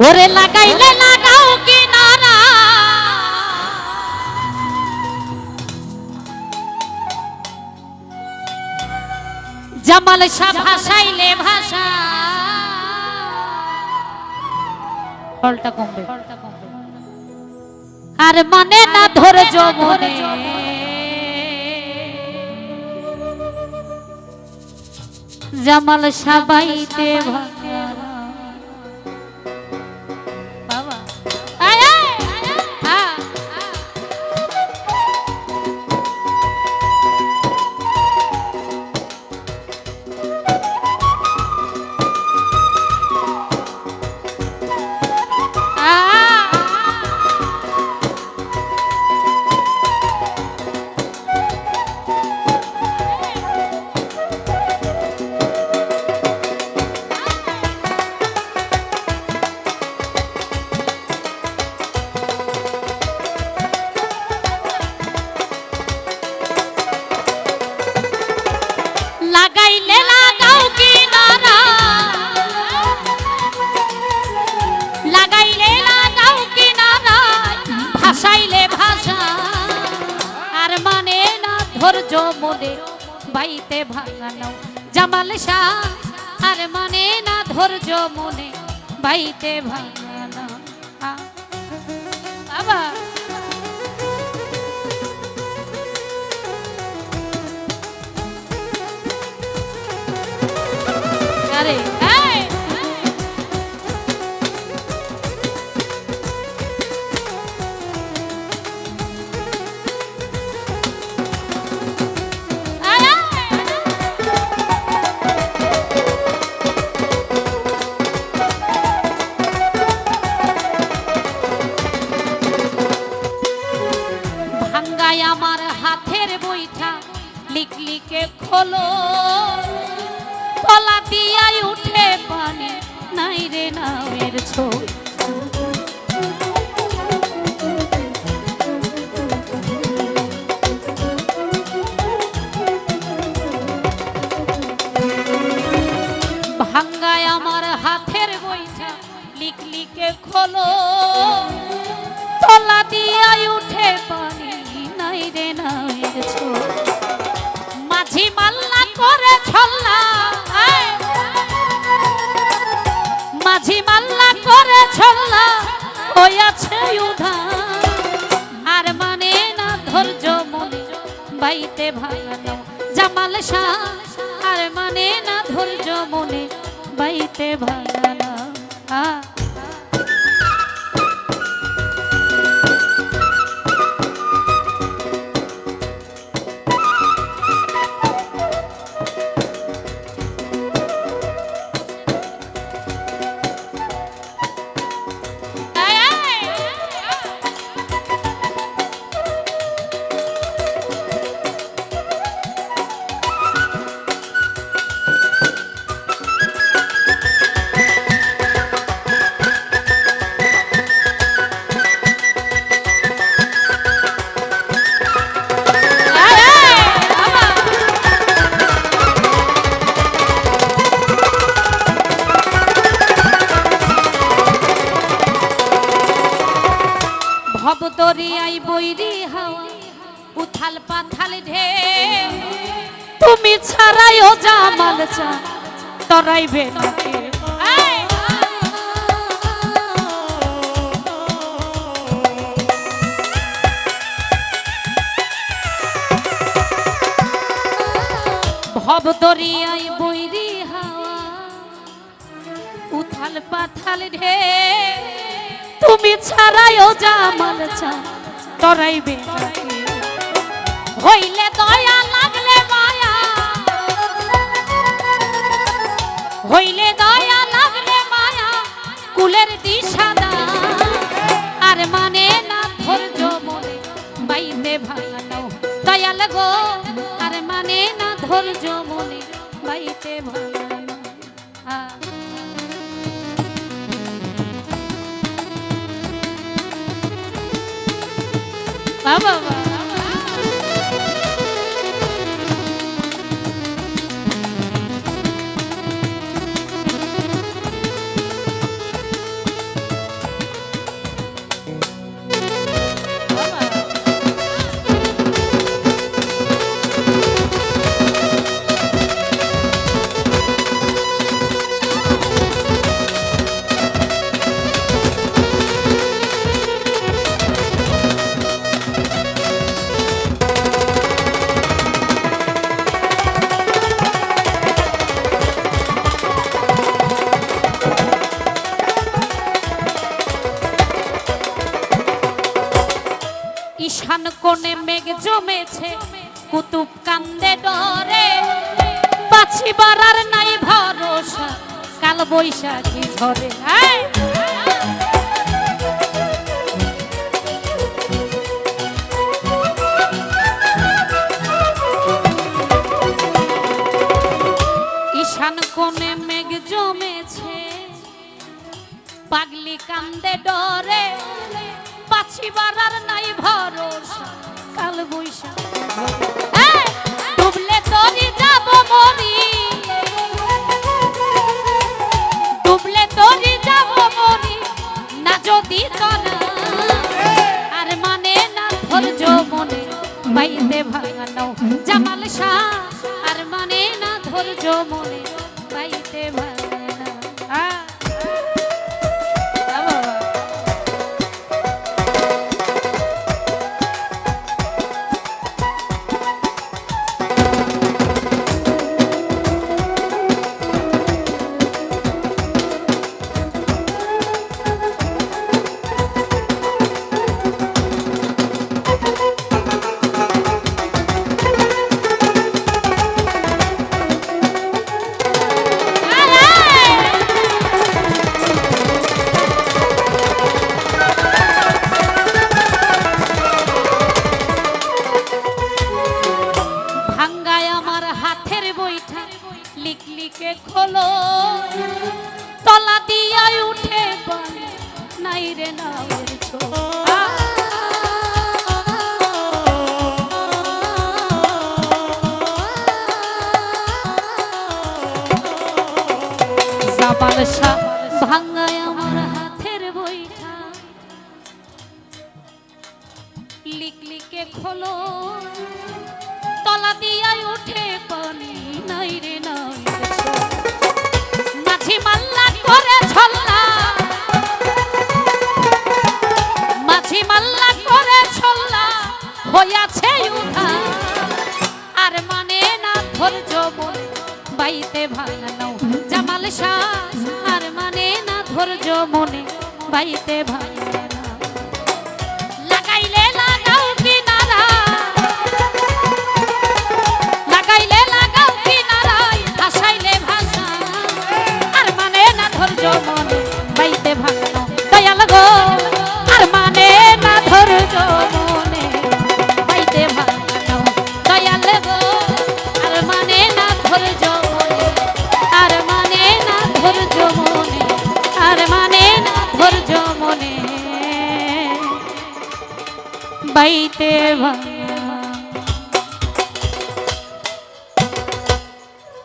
ওরে লাগাইলে লাগাও কিনারা জামাল শাহ ভাষাইলে ভাষা হলটা কমবে আর মানে না ধৈর্য মনে জামাল শাহ বাইতে ভাষা লাগাইলে লাগাও কিনারা লাগাইলে লাগাও কিনারা ভাষাইলে ভাষা আর মানে না ধৈর্য মনে বাইতে ভাঙানো জামাল শাহ আর মানে না ধৈর্য মনে বাইতে ভাঙানো বাবা আরে ভাঙ্গায় আমার হাতের বইটা লিখলিকে খোলো তলা দিয়াই উঠে পানি নাই রে নামের ছোট ভাঙ্গায় আমার হাতের বইটা লিখলিকে খোলো তলা দিয়াই উঠে পানি নাই রে নামের ছোট মাঝি মাল্লা করে ছল্লা মাঝি মাল্লা করে ছল্লা হইয়াছে উধার আর মানে না ধৈর্য মনে বাইতে ভাঙানো জামাল শাহ আর মানে না ধৈর্য মনে বাইতে ভাঙানো দরিয়াই বইরি হাওয়া উথাল পাথাল ঢে তুমি ছাড়াইও জামাল চা তরাইবে না ভব দরিয়াই বইরি হাওয়া উথাল পাথাল ঢে তুমি ছাড়াইও জামাল চা তরাইবে হইলে দয়া লাগলে মায়া হইলে দয়া লাগলে মায়া কুলের দিশাদা আর মানে না ধৈর্য মনে বাইতে ভাঙানো দয়াল গো আর মানে না ধৈর্য মনে বাইতে ভাঙানো বাবা ঈশান কোণে মেঘ জমেছে কুতুব কান্দে ডরে বাঁচিবার আর নাই ভরসা কাল বৈশাখী ঝরে ঈশান কোণে মেঘ জমেছে পাগলি কান্দে ডরে বাঁচিবার আর নাই ভরসা কাল বৈশাখী ডুবলে তরি যাব মরি ডুবলে তরি যাব মরি না যদি তোরা আর মানে না ধৈর্য মনে বাইতে ভাঙানো জামাল শাহ আর মানে না ধৈর্য মনে বাইতে ভাঙানো লিখলিকে খোলো তলা দিয়া উঠে পানি নাই রে নাওয়ের ছোঁয়া জামাল শাহ ভাঙ্গায় আমার হাতের বইটা লিখলিকে খোলো তলা দিয়া উঠে পানি নাই রে মাঝি মাল্লা করে ছল্লা মাঝি মাল্লা করে ছল্লা হইয়াছে উঠা আর মানে না ধৈর্য মনে বাইতে ভাঙানো জামাল শাহ আর মানে না ধৈর্য মনে বাইতে ভাঙানো লাগাইলে লাগাও কিনারা লাগাইলে লাগাও কিনারায় ভাসাইলে ভাষা আর মানে না ধৈর্য মনে বাইতে ভাঙানো দয়াল গো আর মানে না ধৈর্য মনে বাইতে ভাঙানো দয়াল গো আর মানে না ধৈর্য মনে আর মানে না ধৈর্য মনে আর মানে না ধৈর্য মনে বাইতে ভাঙানো